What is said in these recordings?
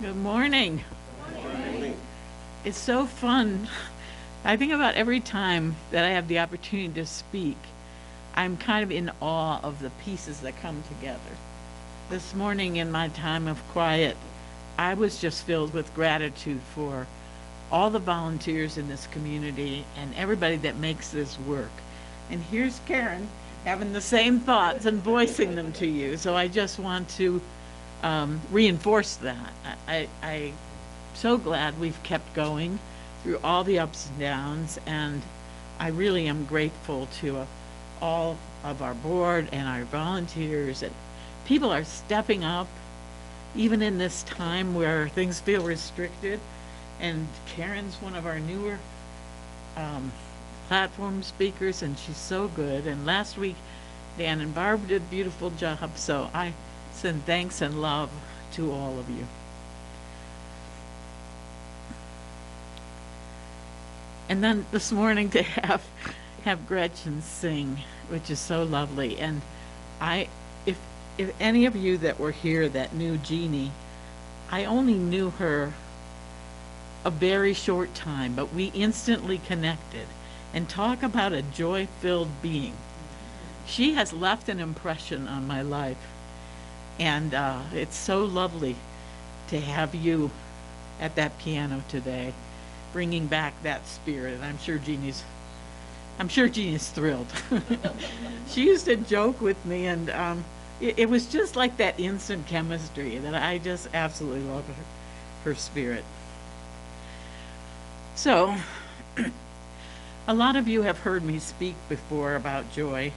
Good morning. Morning. It's so fun. I think about every time that I have the opportunity to speak, I'm kind of in awe of the pieces that come together. This morning, in my time of quiet, I was just filled with gratitude for all the volunteers in this community and everybody that makes this work. And here's Karen having the same thoughts and voicing them to you. So I just want to reinforce that. I'm so glad we've kept going through all the ups and downs, and I really am grateful to all of our board and our volunteers. And people are stepping up, even in this time where things feel restricted. And Karen's one of our newer platform speakers, and she's so good. And last week, Dan and Barb did a beautiful job, so I send thanks and love to all of you. And then this morning to have Gretchen sing, which is so lovely. And if any of you that were here that knew Jeannie, I only knew her a very short time, but we instantly connected. And talk about a joy-filled being. She has left an impression on my life. And it's so lovely to have you at that piano today, bringing back that spirit. And I'm sure Jeannie's thrilled. She used to joke with me, and it was just like that instant chemistry that I just absolutely love her spirit. So, a lot of you have heard me speak before about joy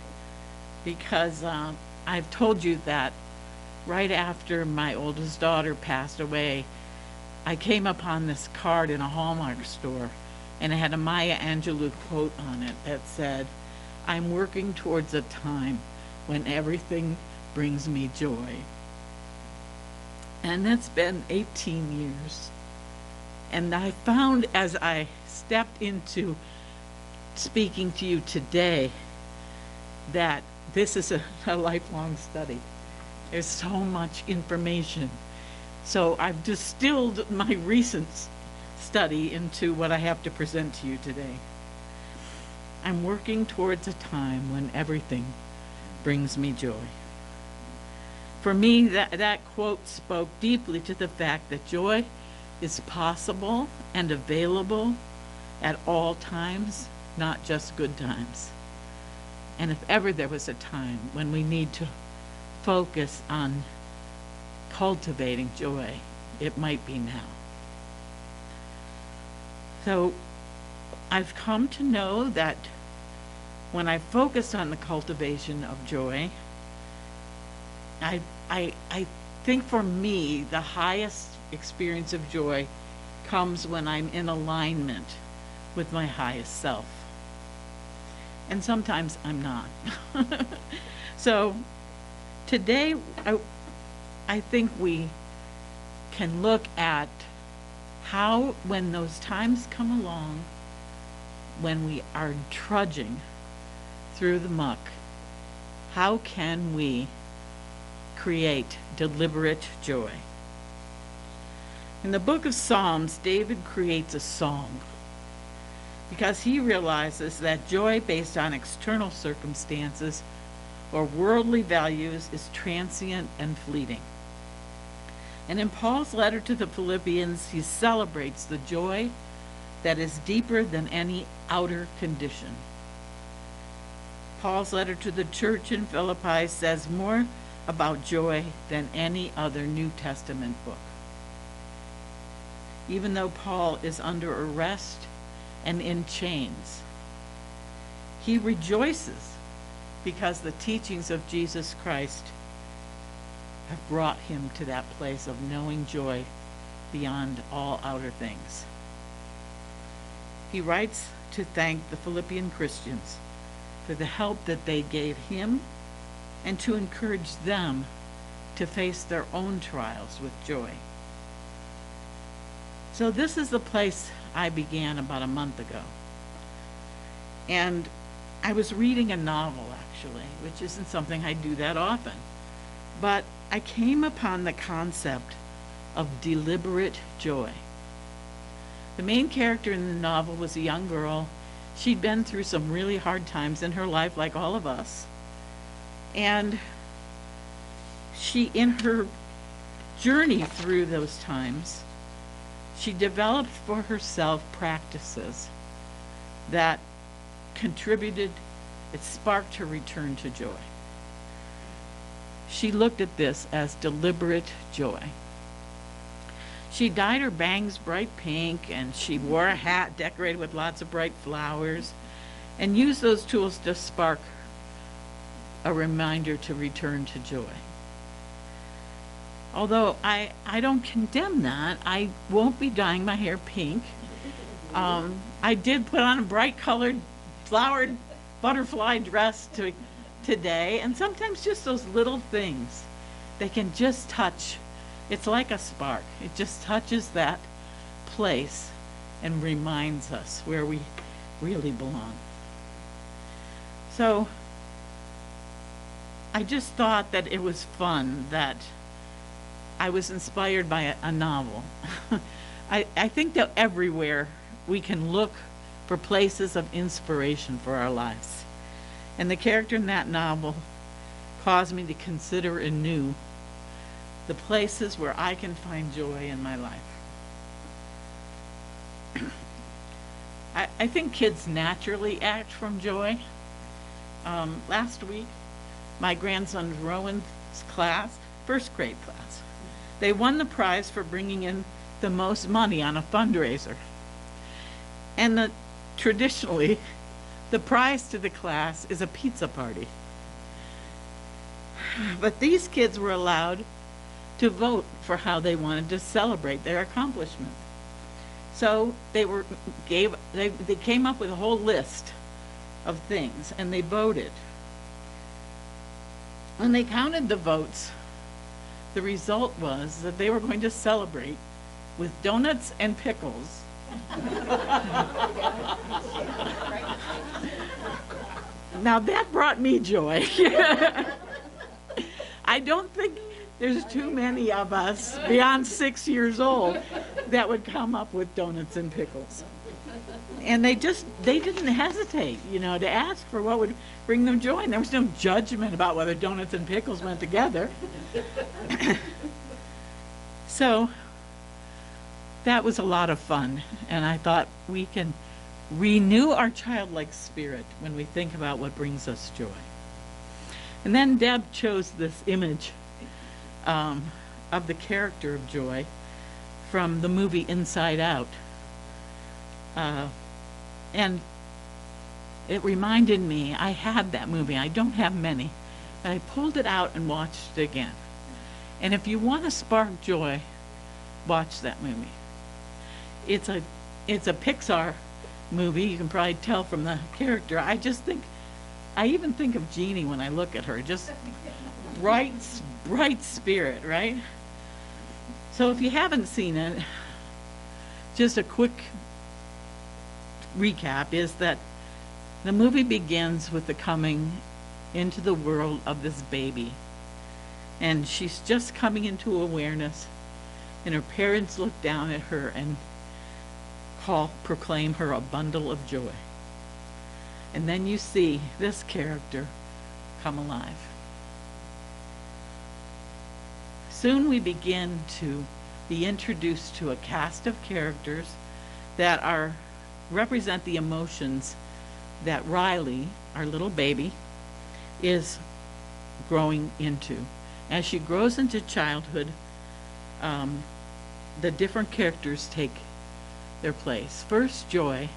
because I've told you that right after my oldest daughter passed away, I came upon this card in a Hallmark store, and it had a Maya Angelou quote on it that said, "I'm working towards a time when everything brings me joy." And that's been 18 years. And I found as I stepped into speaking to you today that this is a lifelong study. There's so much information. So I've distilled my recent study into what I have to present to you today. I'm working towards a time when everything brings me joy. For me, that quote spoke deeply to the fact that joy is possible and available at all times, not just good times. And if ever there was a time when we need to focus on cultivating joy, it might be now. So I've come to know that when I focus on the cultivation of joy, I think for me, the highest experience of joy comes when I'm in alignment with my highest self. And sometimes I'm not. So today, I think we can look at how, when those times come along, when we are trudging through the muck, how can we create deliberate joy? In the book of Psalms, David creates a song because he realizes that joy based on external circumstances or worldly values is transient and fleeting. And in Paul's letter to the Philippians, he celebrates the joy that is deeper than any outer condition. Paul's letter to the church in Philippi says more about joy than any other New Testament book. Even though Paul is under arrest and in chains, he rejoices because the teachings of Jesus Christ have brought him to that place of knowing joy beyond all outer things. He writes to thank the Philippian Christians for the help that they gave him and to encourage them to face their own trials with joy. So this is the place I began about a month ago. And I was reading a novel, actually, which isn't something I do that often. But I came upon the concept of deliberate joy. The main character in the novel was a young girl. She'd been through some really hard times in her life, like all of us. And she, in her journey through those times, she developed for herself practices that contributed, it sparked her return to joy. She looked at this as deliberate joy. She dyed her bangs bright pink, and she wore a hat decorated with lots of bright flowers, and used those tools to spark a reminder to return to joy. Although I don't condemn that, I won't be dyeing my hair pink. I did put on a bright colored flowered butterfly dress today, and sometimes just those little things, they can just touch. It's like a spark. It just touches that place and reminds us where we really belong. So I just thought that it was fun that I was inspired by a novel. I think that everywhere we can look for places of inspiration for our lives. And the character in that novel caused me to consider anew the places where I can find joy in my life. I think kids naturally act from joy. Last week, my grandson Rowan's class, first grade class, they won the prize for bringing in the most money on a fundraiser. And traditionally, the prize to the class is a pizza party. But these kids were allowed to vote for how they wanted to celebrate their accomplishment. So they came up with a whole list of things, and they voted. When they counted the votes, the result was that they were going to celebrate with donuts and pickles. Now that brought me joy. I don't think there's too many of us beyond 6 years old that would come up with donuts and pickles. And they didn't hesitate, to ask for what would bring them joy. And there was no judgment about whether donuts and pickles went together. So that was a lot of fun. And I thought we can renew our childlike spirit when we think about what brings us joy. And then Deb chose this image of the character of joy from the movie Inside Out. And it reminded me, I had that movie. I don't have many. But I pulled it out and watched it again. And if you want to spark joy, watch that movie. It's a Pixar movie. You can probably tell from the character. I even think of Jeannie when I look at her. Just bright spirit, right? So if you haven't seen it, just a quick recap is that the movie begins with the coming into the world of this baby. And she's just coming into awareness, and her parents look down at her and proclaim her a bundle of joy. And then you see this character come alive. Soon we begin to be introduced to a cast of characters that represent the emotions that Riley, our little baby, is growing into. As she grows into childhood, the different characters take their place. First, Joy,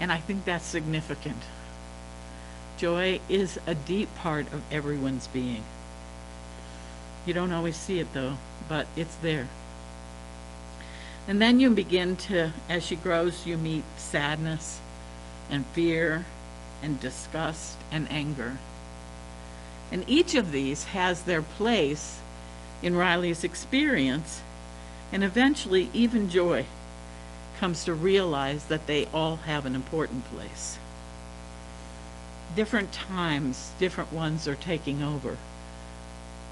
and I think that's significant. Joy is a deep part of everyone's being. You don't always see it though, but it's there. And then you begin to, as she grows, you meet sadness and fear and disgust and anger. And each of these has their place in Riley's experience, and eventually even Joy comes to realize that they all have an important place. Different times, different ones are taking over,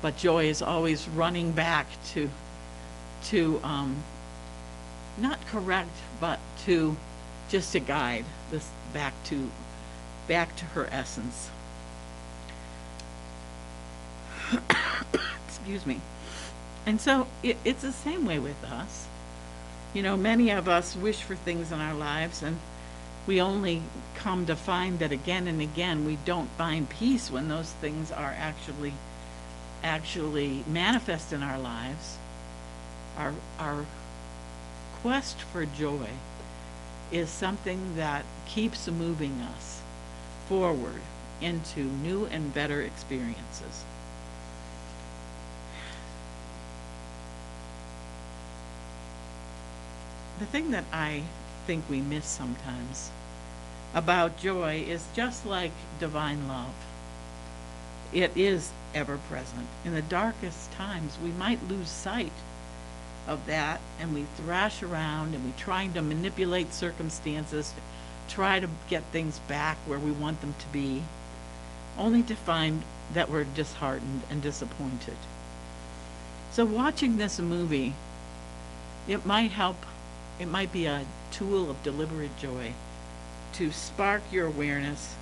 but Joy is always running back to to not correct, but to just to guide this back to her essence. Excuse me. And so it's the same way with us. You know, many of us wish for things in our lives, and we only come to find that again and again we don't find peace when those things are actually manifest in our lives. Our quest for joy is something that keeps moving us forward into new and better experiences. The thing that I think we miss sometimes about joy is just like divine love. It is ever present. In the darkest times, we might lose sight of that, and we thrash around and we try to manipulate circumstances, try to get things back where we want them to be, only to find that we're disheartened and disappointed. So watching this movie, it might be a tool of deliberate joy to spark your awareness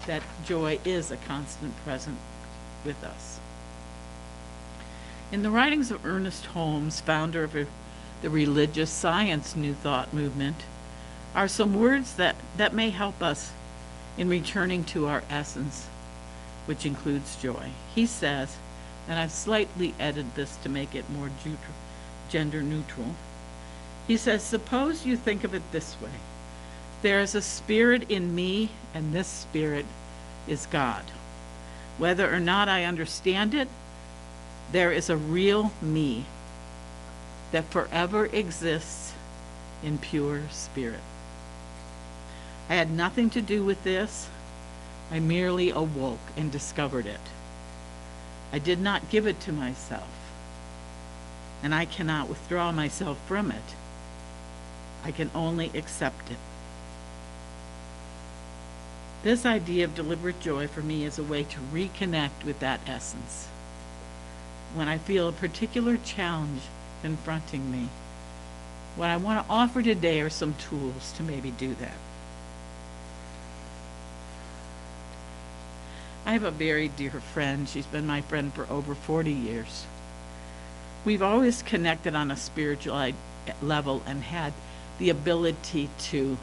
that joy is a constant present with us. In the writings of Ernest Holmes, founder of the religious science New Thought movement, are some words that may help us in returning to our essence, which includes joy. He says, and I've slightly edited this to make it more gender neutral, he says, suppose you think of it this way. There is a spirit in me, and this spirit is God. Whether or not I understand it, there is a real me that forever exists in pure spirit. I had nothing to do with this. I merely awoke and discovered it. I did not give it to myself, and I cannot withdraw myself from it. I can only accept it. This idea of deliberate joy for me is a way to reconnect with that essence. When I feel a particular challenge confronting me, what I want to offer today are some tools to maybe do that. I have a very dear friend. She's been my friend for over 40 years. We've always connected on a spiritual level and had the ability to,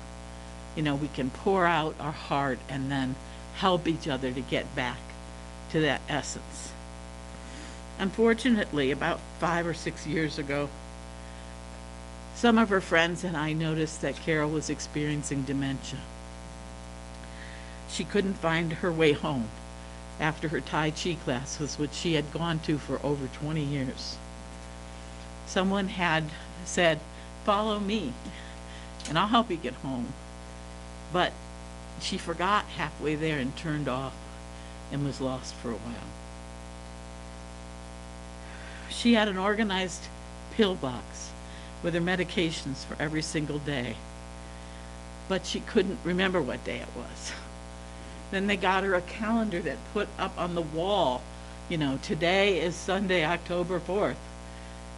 we can pour out our heart and then help each other to get back to that essence. Unfortunately, about 5 or 6 years ago, some of her friends and I noticed that Carol was experiencing dementia. She couldn't find her way home after her Tai Chi classes, which she had gone to for over 20 years. Someone had said, "Follow me, and I'll help you get home." But she forgot halfway there and turned off and was lost for a while. She had an organized pill box with her medications for every single day, but she couldn't remember what day it was. Then they got her a calendar that put up on the wall, today is Sunday, October 4th,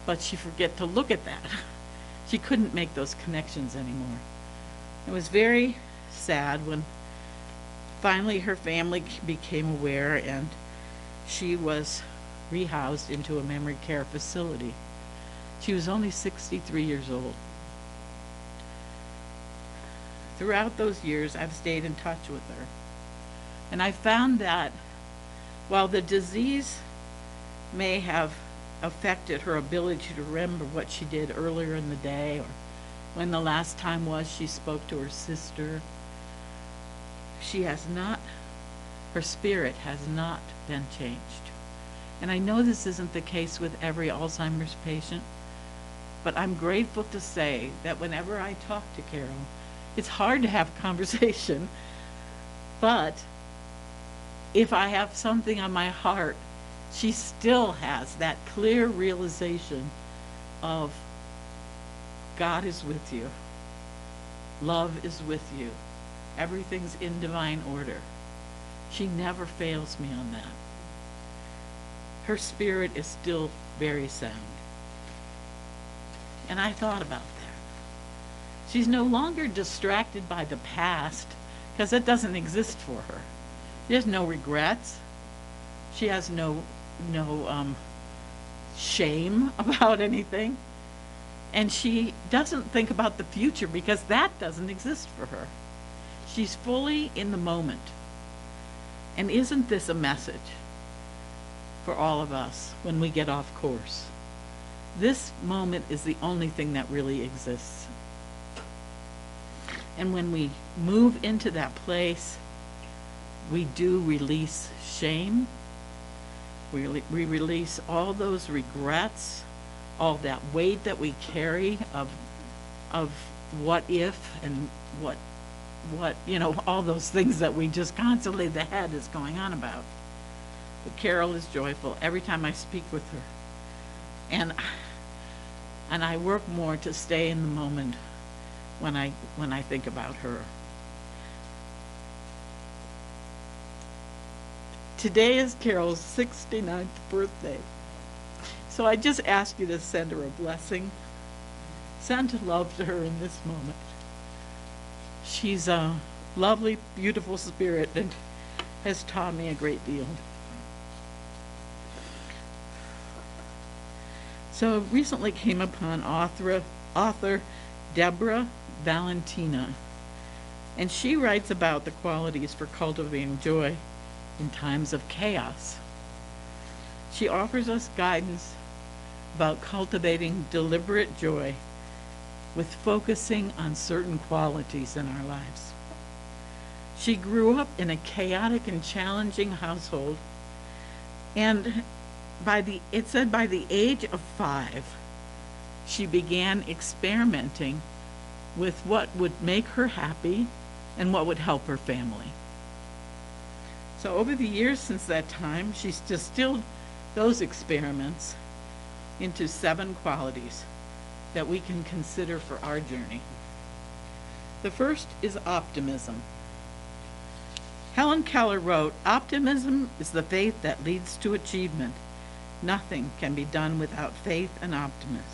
but she forget to look at that. She couldn't make those connections anymore. It was very sad when finally her family became aware and she was rehoused into a memory care facility. She was only 63 years old. Throughout those years, I've stayed in touch with her. And I found that while the disease may have affected her ability to remember what she did earlier in the day or when the last time was she spoke to her sister, her spirit has not been changed. And I know this isn't the case with every Alzheimer's patient, but I'm grateful to say that whenever I talk to Carol, it's hard to have a conversation, but if I have something on my heart, she still has that clear realization of God is with you. Love is with you. Everything's in divine order. She never fails me on that. Her spirit is still very sound. And I thought about that. She's no longer distracted by the past because it doesn't exist for her. She has no regrets. She has no shame about anything. And she doesn't think about the future because that doesn't exist for her. She's fully in the moment. And isn't this a message for all of us when we get off course? This moment is the only thing that really exists. And when we move into that place, we do release shame. We release all those regrets, all that weight that we carry of what if and what all those things that we just constantly, the head is going on about. But Carol is joyful every time I speak with her. And I work more to stay in the moment when I think about her. Today is Carol's 69th birthday. So I just ask you to send her a blessing. Send love to her in this moment. She's a lovely, beautiful spirit and has taught me a great deal. So I recently came upon author Deborah Valentina, and she writes about the qualities for cultivating joy in times of chaos. She offers us guidance about cultivating deliberate joy with focusing on certain qualities in our lives. She grew up in a chaotic and challenging household, and it said by the age of 5, she began experimenting with what would make her happy and what would help her family. So over the years since that time, she's distilled those experiments into 7 qualities that we can consider for our journey. The first is optimism. Helen Keller wrote, "Optimism is the faith that leads to achievement. Nothing can be done without faith and optimism."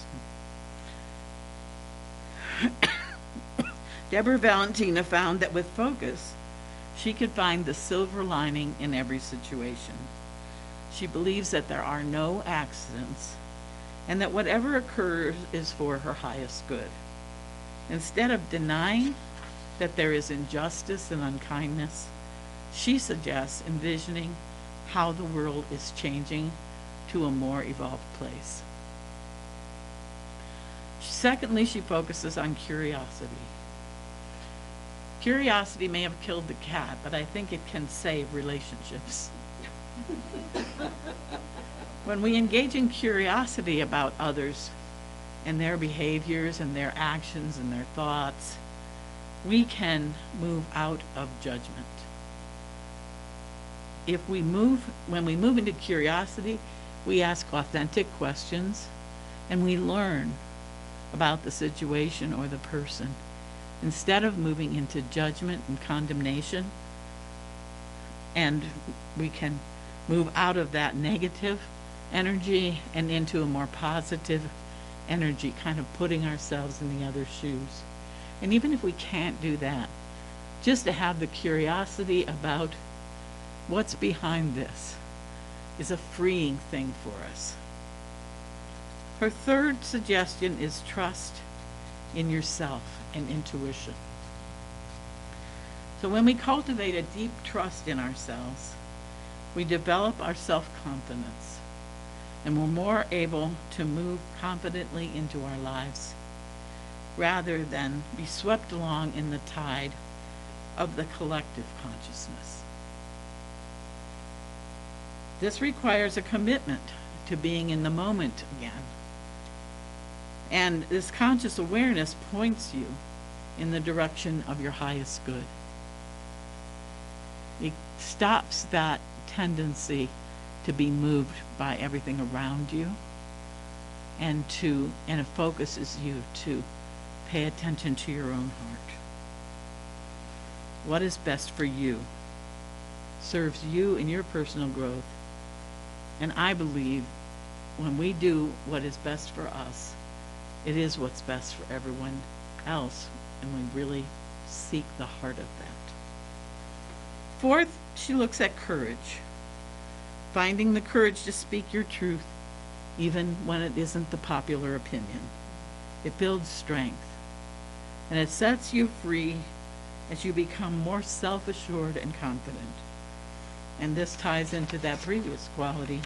Deborah Valentina found that with focus, she could find the silver lining in every situation. She believes that there are no accidents and that whatever occurs is for her highest good. Instead of denying that there is injustice and unkindness, she suggests envisioning how the world is changing to a more evolved place. Secondly, she focuses on curiosity. Curiosity may have killed the cat, but I think it can save relationships. When we engage in curiosity about others and their behaviors and their actions and their thoughts, we can move out of judgment. When we move into curiosity, we ask authentic questions and we learn about the situation or the person. Instead of moving into judgment and condemnation, and we can move out of that negative energy and into a more positive energy, kind of putting ourselves in the other's shoes. And even if we can't do that, just to have the curiosity about what's behind this is a freeing thing for us. Her third suggestion is trust in yourself and intuition. So when we cultivate a deep trust in ourselves, we develop our self-confidence, and we're more able to move confidently into our lives rather than be swept along in the tide of the collective consciousness. This requires a commitment to being in the moment again. And this conscious awareness points you in the direction of your highest good. It stops that tendency to be moved by everything around you, and it focuses you to pay attention to your own heart. What is best for you serves you in your personal growth. And I believe when we do what is best for us, it is what's best for everyone else, and we really seek the heart of that. Fourth, she looks at courage. Finding the courage to speak your truth, even when it isn't the popular opinion. It builds strength, and it sets you free as you become more self-assured and confident. And this ties into that previous quality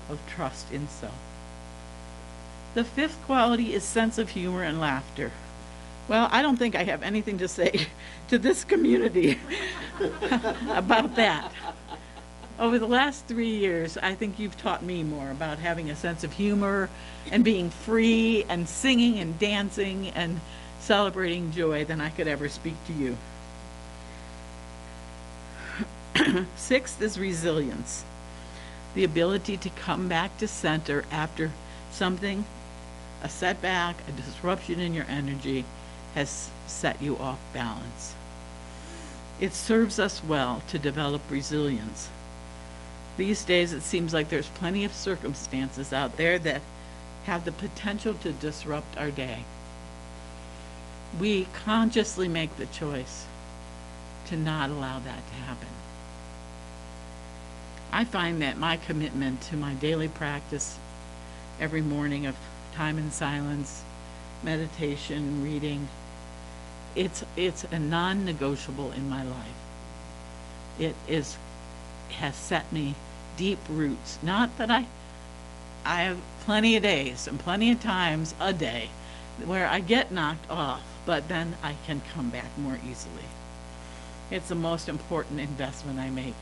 of trust in self. The fifth quality is sense of humor and laughter. Well, I don't think I have anything to say to this community about that. Over the last 3 years, I think you've taught me more about having a sense of humor and being free and singing and dancing and celebrating joy than I could ever speak to you. Sixth is resilience, the ability to come back to center after something, a setback, a disruption in your energy, has set you off balance. It serves us well to develop resilience. These days, it seems like there's plenty of circumstances out there that have the potential to disrupt our day. We consciously make the choice to not allow that to happen. I find that my commitment to my daily practice every morning of time in silence, meditation, reading, it's a non-negotiable in my life. Has set me deep roots. Not that I have plenty of days and plenty of times a day where I get knocked off, but then I can come back more easily. It's the most important investment I make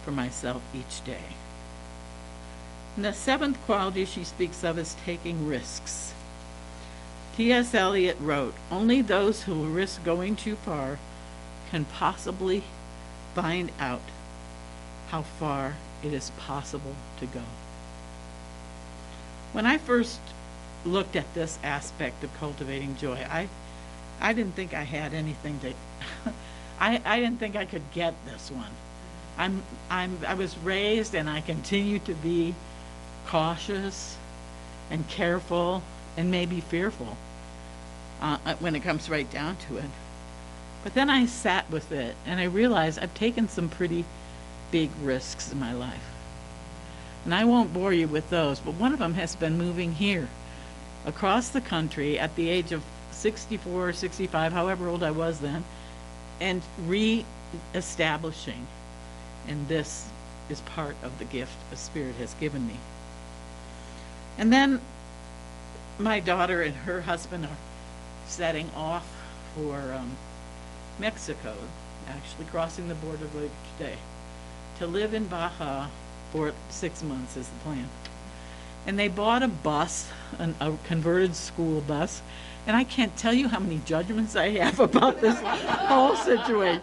for myself each day. And the seventh quality she speaks of is taking risks. T.S. Eliot wrote, "Only those who risk going too far can possibly find out how far it is possible to go." When I first looked at this aspect of cultivating joy, I didn't think I had anything to I didn't think I could get this one. I was raised, and I continue to be cautious and careful and maybe fearful when it comes right down to it. But then I sat with it, and I realized I've taken some pretty big risks in my life. And I won't bore you with those, but one of them has been moving here across the country at the age of 64, 65, however old I was then, and re-establishing. And this is part of the gift the Spirit has given me. And then my daughter and her husband are setting off for Mexico, actually crossing the border later today, to live in Baja for 6 months is the plan. And they bought a bus, a converted school bus, and I can't tell you how many judgments I have about this whole situation.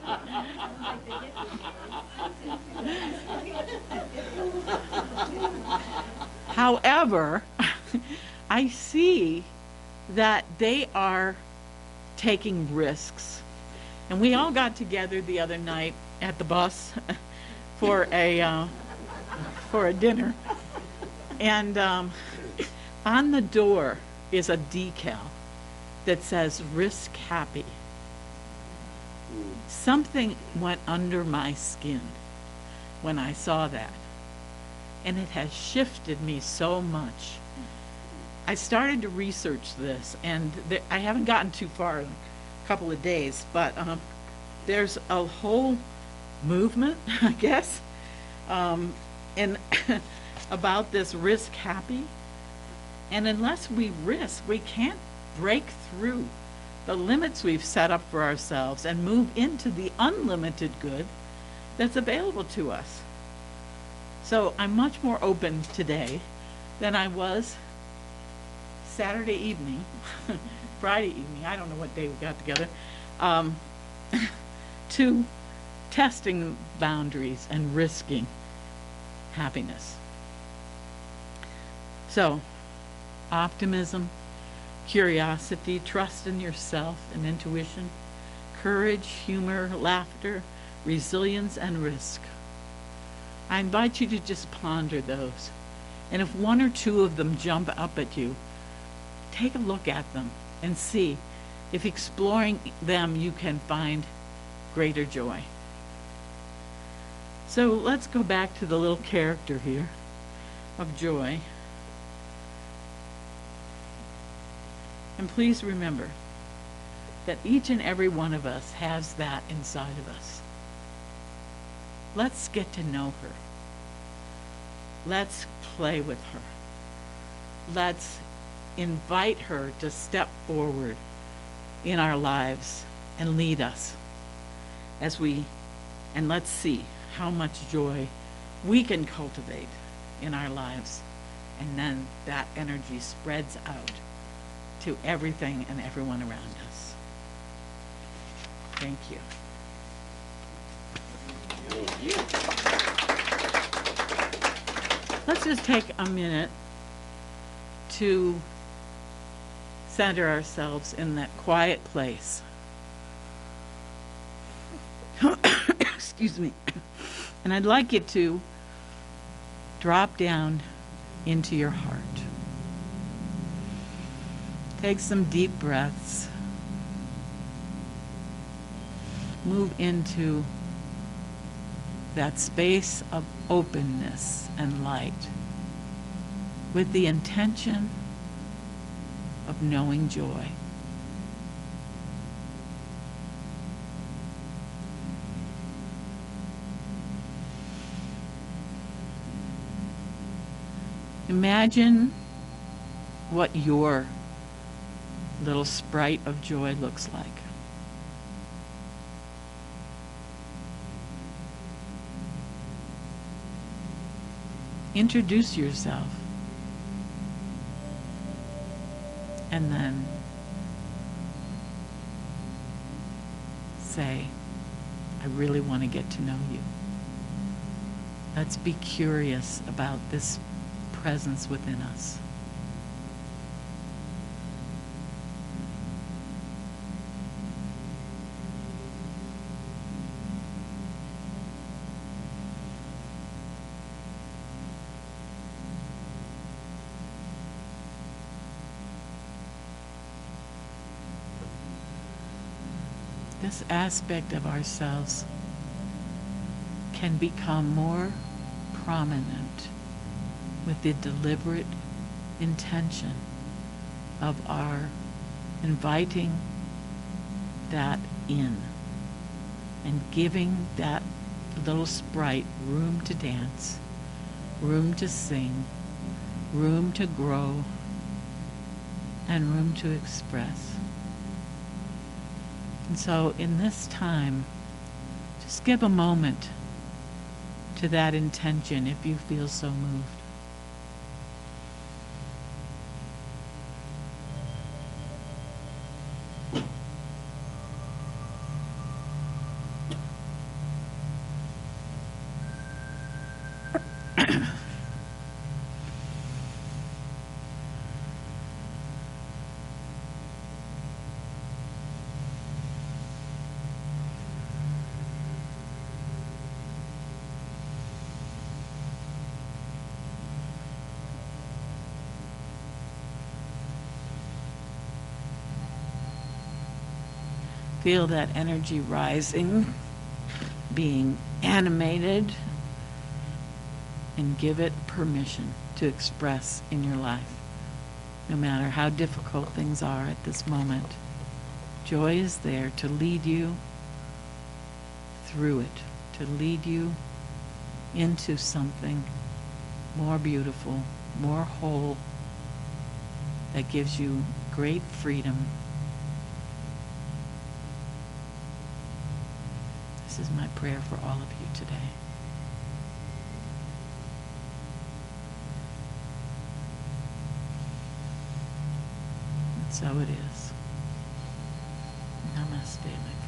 However, I see that they are taking risks. And we all got together the other night at the bus for a dinner. And on the door is a decal that says "Risk Happy." Something went under my skin when I saw that, and it has shifted me so much. I started to research this, and I haven't gotten too far in a couple of days, but there's a whole movement, I guess, and about this risk happy. And unless we risk, we can't break through the limits we've set up for ourselves and move into the unlimited good that's available to us. So I'm much more open today than I was Saturday evening, Friday evening, I don't know what day we got together, to testing boundaries and risking happiness. So, optimism, curiosity, trust in yourself and intuition, courage, humor, laughter, resilience, and risk. I invite you to just ponder those. And if one or two of them jump up at you, take a look at them and see if exploring them you can find greater joy. So let's go back to the little character here of joy. And please remember that each and every one of us has that inside of us. Let's get to know her. Let's play with her. Let's invite her to step forward in our lives and lead us and let's see how much joy we can cultivate in our lives. And then that energy spreads out to everything and everyone around us. Thank you. Let's just take a minute to center ourselves in that quiet place. Excuse me. And I'd like you to drop down into your heart. Take some deep breaths. Move into that space of openness and light with the intention of knowing joy. Imagine what your little sprite of joy looks like. Introduce yourself, and then say, I really want to get to know you. Let's be curious about this presence within us. This aspect of ourselves can become more prominent with the deliberate intention of our inviting that in and giving that little sprite room to dance, room to sing, room to grow, and room to express. And so in this time, just give a moment to that intention if you feel so moved. Feel that energy rising, being animated, and give it permission to express in your life. No matter how difficult things are at this moment, joy is there to lead you through it, to lead you into something more beautiful, more whole, that gives you great freedom. This is my prayer for all of you today. And so it is. Namaste, my friend.